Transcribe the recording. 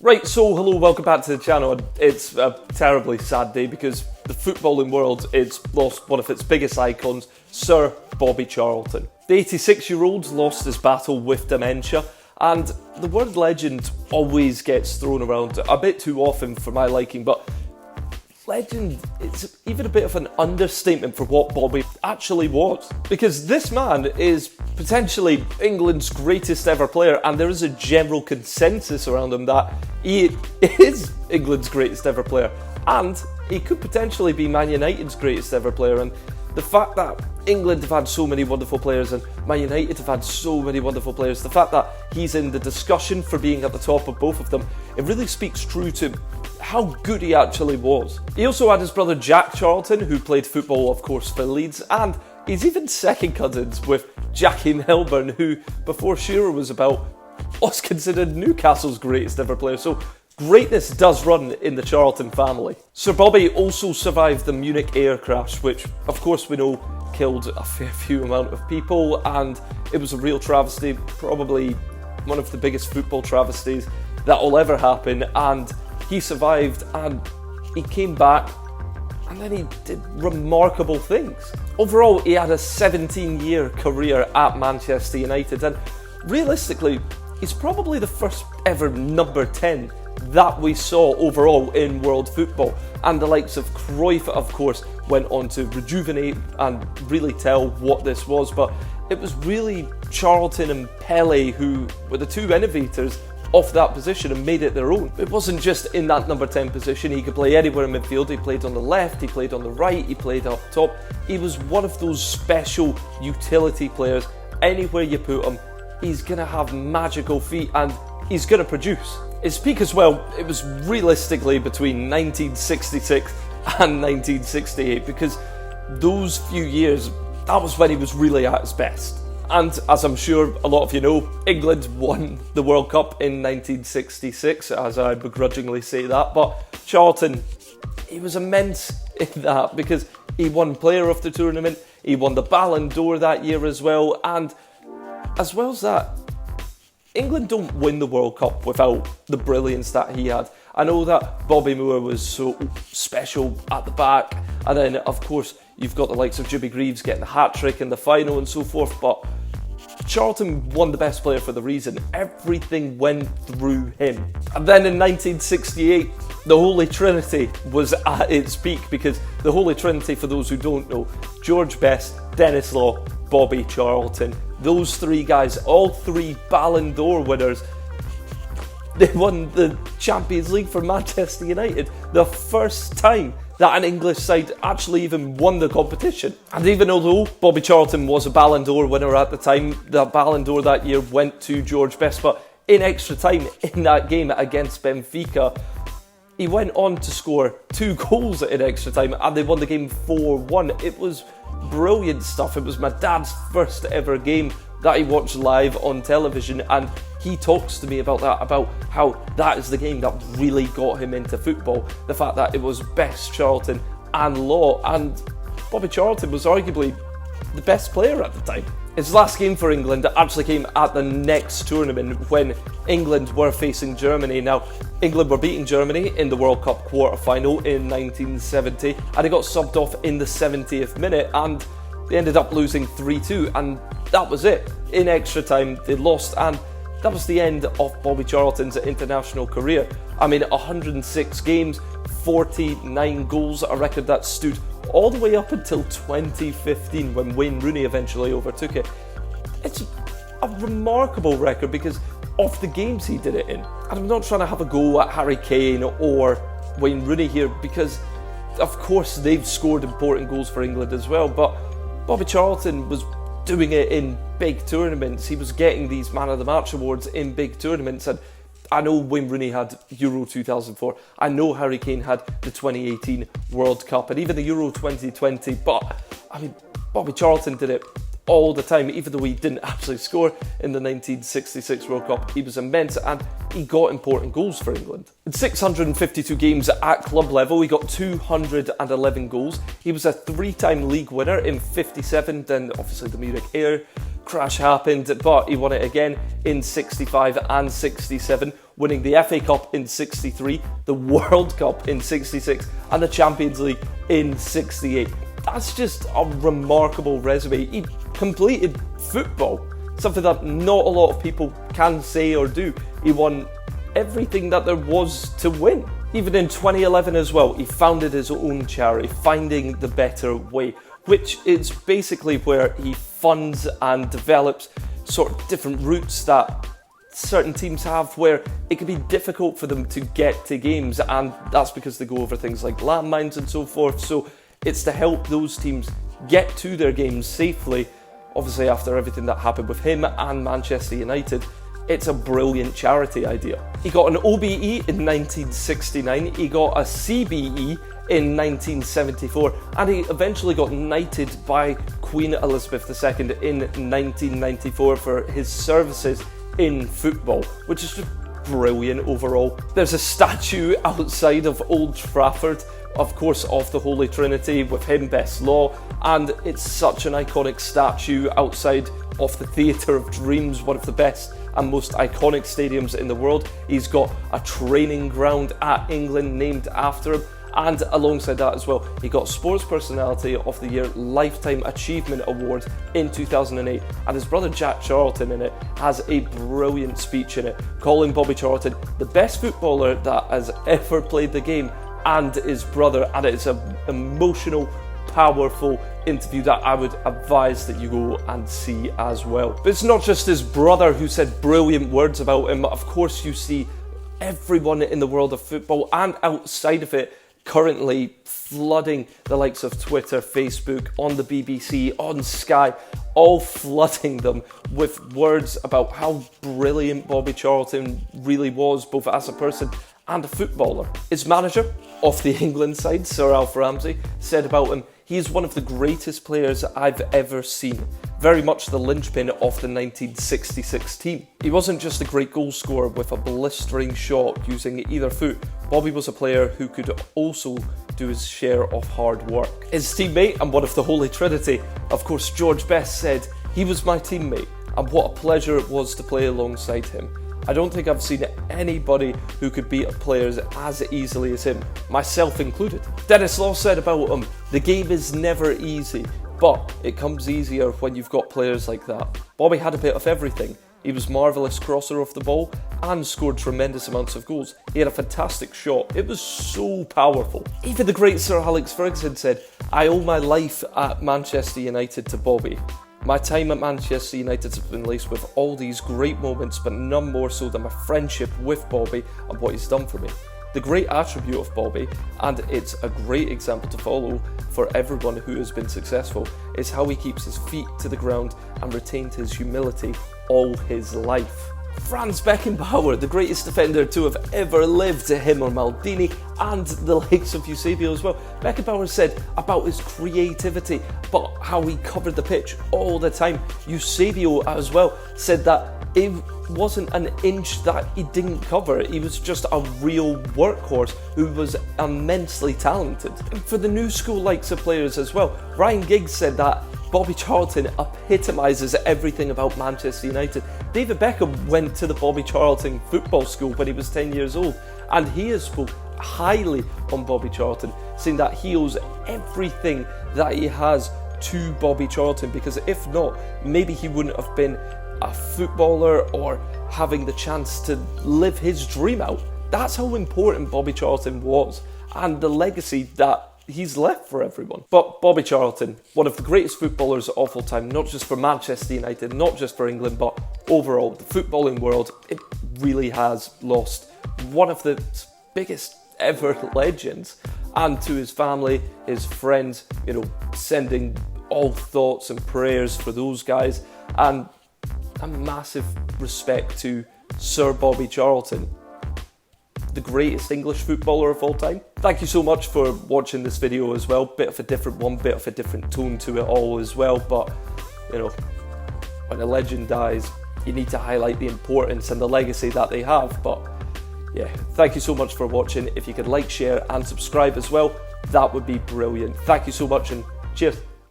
Right, so hello, welcome back to the channel. It's a terribly sad day because the footballing world has lost one of its biggest icons, Sir Bobby Charlton. The 86-year-old lost his battle with dementia, and the word legend always gets thrown around a bit too often for my liking, but legend, it's even a bit of an understatement for what Bobby actually was. Because this man is potentially England's greatest ever player, and there is a general consensus around him that he is England's greatest ever player, and he could potentially be Man United's greatest ever player. And the fact that England have had so many wonderful players and Man United have had so many wonderful players, the fact that he's in the discussion for being at the top of both of them, it really speaks true to how good he actually was. He also had his brother Jack Charlton, who played football, of course, for Leeds, and he's even second cousins with Jackie Milburn, who, before Shearer was about, was considered Newcastle's greatest ever player. So greatness does run in the Charlton family. Sir Bobby also survived the Munich air crash, which, of course, we know killed a fair few amount of people, and it was a real travesty, probably one of the biggest football travesties that will ever happen. And he survived, and he came back, and then he did remarkable things. Overall, he had a 17-year career at Manchester United, and realistically, he's probably the first ever number 10 that we saw overall in world football. And the likes of Cruyff, of course, went on to rejuvenate and really tell what this was, but it was really Charlton and Pele who were the two innovators of that position and made it their own. It wasn't just in that number 10 position. He could play anywhere in midfield. He played on the left, he played on the right, he played up top. He was one of those special utility players. Anywhere you put him, he's gonna have magical feet and he's gonna produce. His peak as well, it was realistically between 1966 and 1968, because those few years, that was when he was really at his best. And as I'm sure a lot of you know, England won the World Cup in 1966, as I begrudgingly say that. But Charlton, he was immense in that because he won Player of the Tournament, he won the Ballon d'Or that year as well. And as well as that, England don't win the World Cup without the brilliance that he had. I know that Bobby Moore was so special at the back, and then of course you've got the likes of Jimmy Greaves getting the hat-trick in the final and so forth, but Charlton won the best player for the reason. Everything went through him. And then in 1968, the Holy Trinity was at its peak, because the Holy Trinity, for those who don't know, George Best, Denis Law, Bobby Charlton. Those three guys, all three Ballon d'Or winners, they won the Champions League for Manchester United, the first time that an English side actually even won the competition. And even although Bobby Charlton was a Ballon d'Or winner at the time, the Ballon d'Or that year went to George Best, but in extra time in that game against Benfica, he went on to score 2 goals in extra time and they won the game 4-1. It was brilliant stuff. It was my dad's first ever game that he watched live on television, and he talks to me about that, about how that is the game that really got him into football. The fact that it was Best, Charlton and Law, and Bobby Charlton was arguably the best player at the time. His last game for England actually came at the next tournament when England were facing Germany. Now, England were beating Germany in the World Cup quarter-final in 1970, and he got subbed off in the 70th minute, and they ended up losing 3-2, and that was it. In extra time, they lost, and that was the end of Bobby Charlton's international career. I mean, 106 games, 49 goals, a record that stood all the way up until 2015 when Wayne Rooney eventually overtook it. It's a remarkable record because of the games he did it in. And I'm not trying to have a go at Harry Kane or Wayne Rooney here, because of course they've scored important goals for England as well, but Bobby Charlton was doing it in big tournaments. He was getting these Man of the Match awards in big tournaments, and I know Wayne Rooney had Euro 2004, I know Harry Kane had the 2018 World Cup and even the Euro 2020, but I mean, Bobby Charlton did it all the time. Even though he didn't actually score in the 1966 World Cup, he was immense and he got important goals for England. In 652 games at club level, he got 211 goals. He was a 3-time league winner in 57, then obviously the Munich air crash happened, but he won it again in 65 and 67. winning the FA Cup in 63, the World Cup in 66, and the Champions League in 68. That's just a remarkable resume. He completed football, something that not a lot of people can say or do. He won everything that there was to win. Even in 2011 as well, he founded his own charity, Finding the Better Way, which is basically where he funds and develops sort of different routes that certain teams have where it can be difficult for them to get to games, and that's because they go over things like landmines and so forth. So it's to help those teams get to their games safely. Obviously, after everything that happened with him and Manchester United, it's a brilliant charity idea. He got an OBE in 1969, he got a CBE in 1974, and he eventually got knighted by Queen Elizabeth II in 1994 for his services in football, which is just brilliant overall. There's a statue outside of Old Trafford, of course, of the Holy Trinity with him, best law, and it's such an iconic statue outside of the Theatre of Dreams, one of the best and most iconic stadiums in the world. He's got a training ground at England named after him, and alongside that as well, he got Sports Personality of the Year Lifetime Achievement Award in 2008, and his brother Jack Charlton in it has a brilliant speech in it, calling Bobby Charlton the best footballer that has ever played the game, and his brother, and it's an emotional, powerful interview that I would advise that you go and see as well. But it's not just his brother who said brilliant words about him. Of course, you see everyone in the world of football and outside of it currently flooding the likes of Twitter, Facebook, on the BBC, on Sky, all flooding them with words about how brilliant Bobby Charlton really was, both as a person and a footballer. His manager of the England side, Sir Alf Ramsey, said about him, "He is one of the greatest players I've ever seen. Very much the linchpin of the 1966 team. He wasn't just a great goal scorer with a blistering shot using either foot. Bobby was a player who could also do his share of hard work." His teammate and one of the Holy Trinity, of course, George Best, said, "He was my teammate, and what a pleasure it was to play alongside him. I don't think I've seen anybody who could beat players as easily as him, myself included." Dennis Law said about him, "The game is never easy, but it comes easier when you've got players like that." Bobby had a bit of everything. He was marvellous crosser of the ball and scored tremendous amounts of goals. He had a fantastic shot. It was so powerful. Even the great Sir Alex Ferguson said, "I owe my life at Manchester United to Bobby. My time at Manchester United has been laced with all these great moments, but none more so than my friendship with Bobby and what he's done for me." The great attribute of Bobby, and it's a great example to follow for everyone who has been successful, is how he keeps his feet to the ground and retained his humility all his life. Franz Beckenbauer, the greatest defender to have ever lived, him or Maldini, and the likes of Eusebio as well. Beckenbauer said about his creativity, but how he covered the pitch all the time. Eusebio as well said that it wasn't an inch that he didn't cover. He was just a real workhorse who was immensely talented. And for the new school likes of players as well, Ryan Giggs said that Bobby Charlton epitomises everything about Manchester United. David Beckham went to the Bobby Charlton football school when he was 10 years old, and he has spoke highly on Bobby Charlton, saying that he owes everything that he has to Bobby Charlton, because if not, maybe he wouldn't have been a footballer or having the chance to live his dream out. That's how important Bobby Charlton was, and the legacy that he's left for everyone. But Bobby Charlton, one of the greatest footballers of all time, not just for Manchester United, not just for England, but overall, the footballing world, it really has lost one of the biggest ever legends. And to his family, his friends, sending all thoughts and prayers for those guys, and a massive respect to Sir Bobby Charlton, the greatest English footballer of all time. Thank you so much for watching this video as well. Bit of a different one, bit of a different tone to it all as well. But, when a legend dies, you need to highlight the importance and the legacy that they have. But yeah, thank you so much for watching. If you could like, share and subscribe as well, that would be brilliant. Thank you so much and cheers.